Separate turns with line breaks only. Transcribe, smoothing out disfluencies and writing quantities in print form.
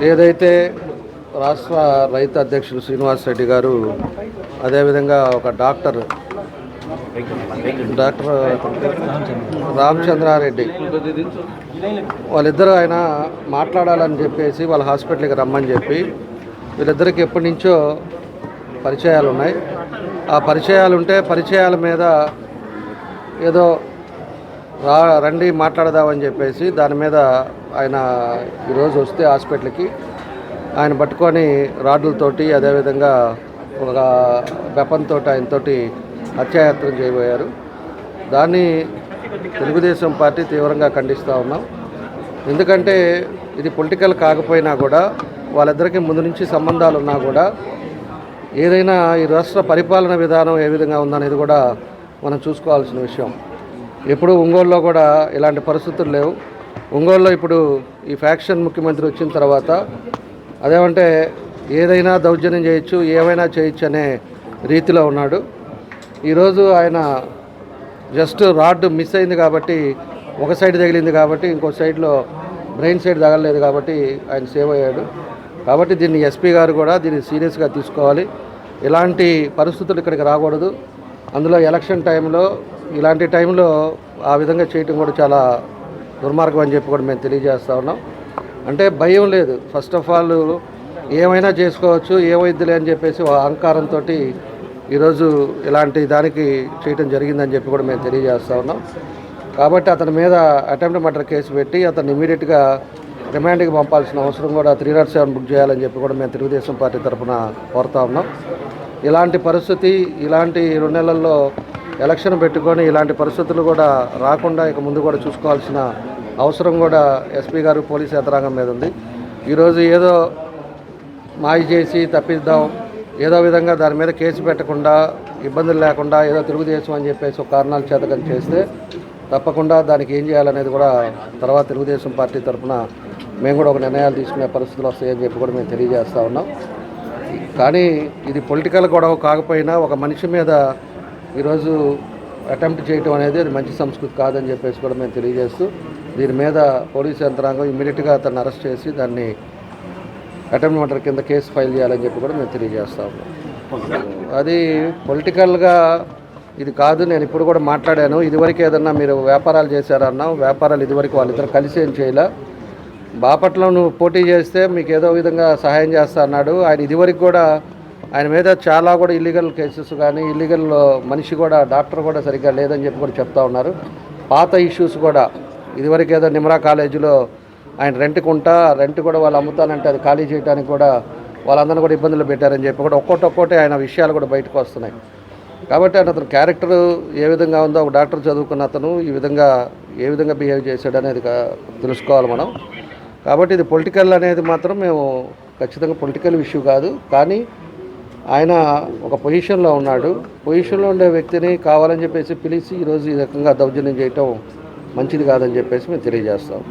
ఏదైతే రాష్ట్ర రైతు అధ్యక్షులు శ్రీనివాస్ రెడ్డి గారు, అదేవిధంగా ఒక డాక్టర్ రామచంద్రారెడ్డి వాళ్ళిద్దరూ ఆయన మాట్లాడాలని చెప్పేసి వాళ్ళ హాస్పిటల్కి రమ్మని చెప్పి వీళ్ళిద్దరికి ఎప్పటి నుంచో పరిచయాలు ఉన్నాయి. ఆ పరిచయాలు ఉంటే పరిచయాల మీద ఏదో రండి మాట్లాడదామని చెప్పేసి దాని మీద ఆయన ఈరోజు వస్తే హాస్పిటల్కి ఆయన పట్టుకొని రాడ్లతోటి అదేవిధంగా ఒక వెపన్తో ఆయనతోటి హత్యాయత్నం చేయబోయారు. దాన్ని తెలుగుదేశం పార్టీ తీవ్రంగా ఖండిస్తూ ఉన్నాం. ఎందుకంటే ఇది పొలిటికల్ కాకపోయినా కూడా వాళ్ళిద్దరికీ ముందు నుంచి సంబంధాలు ఉన్నా కూడా ఏదైనా ఈ రాష్ట్ర పరిపాలన విధానం ఏ విధంగా ఉందనేది కూడా మనం చూసుకోవాల్సిన విషయం. ఎప్పుడు ఒంగోలులో కూడా ఇలాంటి పరిస్థితులు లేవు. ఒంగోలులో ఇప్పుడు ఈ ఫ్యాక్షన్ ముఖ్యమంత్రి వచ్చిన తర్వాత అదేమంటే ఏదైనా దౌర్జన్యం చేయొచ్చు, ఏమైనా చేయొచ్చు అనే రీతిలో ఉన్నాడు. ఈరోజు ఆయన జస్ట్ రాడ్ మిస్ అయింది కాబట్టి ఒక సైడ్ తగిలింది కాబట్టి ఇంకో సైడ్లో బ్రెయిన్ సైడ్ తగలలేదు కాబట్టి ఆయన సేవ్ అయ్యాడు. కాబట్టి దీన్ని ఎస్పీ గారు కూడా దీన్ని సీరియస్గా తీసుకోవాలి. ఇలాంటి పరిస్థితులు ఇక్కడికి రాకూడదు. అందులో ఎలక్షన్ టైంలో ఇలాంటి టైంలో ఆ విధంగా చేయటం కూడా చాలా దుర్మార్గం అని చెప్పి కూడా మేము తెలియజేస్తూ ఉన్నాం. అంటే భయం లేదు. ఫస్ట్ ఆఫ్ ఆల్ ఏమైనా చేసుకోవచ్చు, ఏమైద్దిలే అని చెప్పేసి అహంకారంతో ఈరోజు ఇలాంటి దానికి చేయటం జరిగిందని చెప్పి కూడా మేము తెలియజేస్తూ ఉన్నాం. కాబట్టి అతని మీద అటెంప్ట్ మర్డర్ కేసు పెట్టి అతన్ని ఇమీడియట్గా రిమాండ్కి పంపాల్సిన అవసరం కూడా 307 బుక్ చేయాలని చెప్పి కూడా మేము తెలుగుదేశం పార్టీ తరఫున కోరుతా ఉన్నాం. ఇలాంటి పరిస్థితి ఇలాంటి 2 నెలల్లో ఎలక్షన్ పెట్టుకొని ఇలాంటి పరిస్థితులు కూడా రాకుండా ఇక ముందు కూడా చూసుకోవాల్సిన అవసరం కూడా ఎస్పీ గారు పోలీసు యంత్రాంగం మీద ఉంది. ఈరోజు ఏదో మాయ చేసి తప్పిద్దాం, ఏదో విధంగా దాని మీద కేసు పెట్టకుండా ఇబ్బందులు లేకుండా ఏదో తెలుగుదేశం అని చెప్పేసి ఒక కారణాల చేతకం చేస్తే తప్పకుండా దానికి ఏం చేయాలనేది కూడా తర్వాత తెలుగుదేశం పార్టీ తరఫున మేము కూడా ఒక నిర్ణయాలు తీసుకునే పరిస్థితులు వస్తాయని చెప్పి కూడా మేము తెలియజేస్తూ ఉన్నాం. కానీ ఇది పొలిటికల్ గొడవ కాకపోయినా ఒక మనిషి మీద ఈరోజు అటెంప్ట్ చేయడం అనేది అది మంచి సంస్కృతి కాదని చెప్పేసి కూడా మేము తెలియజేస్తూ దీని మీద పోలీసు యంత్రాంగం ఇమ్మీడియట్గా అతన్ని అరెస్ట్ చేసి దాన్ని అటెంప్ట్ మర్డర్ కింద కేసు ఫైల్ చేయాలని చెప్పి కూడా మేము తెలియజేస్తా ఉన్నాం. అది పొలిటికల్గా ఇది కాదు. నేను ఇప్పుడు కూడా మాట్లాడాను. ఇదివరకు ఏదన్నా మీరు వ్యాపారాలు చేశారన్నా, వ్యాపారాలు ఇదివరకు వాళ్ళిద్దరు కలిసి ఏం చేయలే. బాపట్ల నువ్వు పోటీ చేస్తే మీకు ఏదో విధంగా సహాయం చేస్తా అన్నాడు ఆయన. ఇదివరకు కూడా ఆయన మీద చాలా కూడా ఇల్లీగల్ కేసెస్ కానీ ఇల్లీగల్ మనిషి కూడా డాక్టర్ కూడా సరిగ్గా లేదని చెప్పి కూడా చెప్తా ఉన్నారు. పాత ఇష్యూస్ కూడా ఇదివరకు ఏదో నిమ్రా కాలేజీలో ఆయన రెంట్ కూడా వాళ్ళు అమ్ముతానంటే అది ఖాళీ చేయడానికి కూడా వాళ్ళందరినీ కూడా ఇబ్బందులు పెట్టారని చెప్పి కూడా ఒక్కొక్కటి ఆయన విషయాలు కూడా బయటకు వస్తున్నాయి. కాబట్టి అతను క్యారెక్టర్ ఏ విధంగా ఉందో ఒక డాక్టర్ చదువుకున్న అతను ఏ విధంగా బిహేవ్ చేశాడు అనేది తెలుసుకోవాలి మనం. కాబట్టి ఇది పొలిటికల్ అనేది మాత్రం మేము ఖచ్చితంగా పొలిటికల్ ఇష్యూ కాదు. కానీ ఆయన ఒక పొజిషన్లో ఉన్నాడు. పొజిషన్లో ఉండే వ్యక్తిని కావాలని చెప్పేసి పిలిచి ఈరోజు ఈ రకంగా దౌర్జన్యం చేయటం మంచిది కాదని చెప్పేసి మేము తెలియజేస్తాం.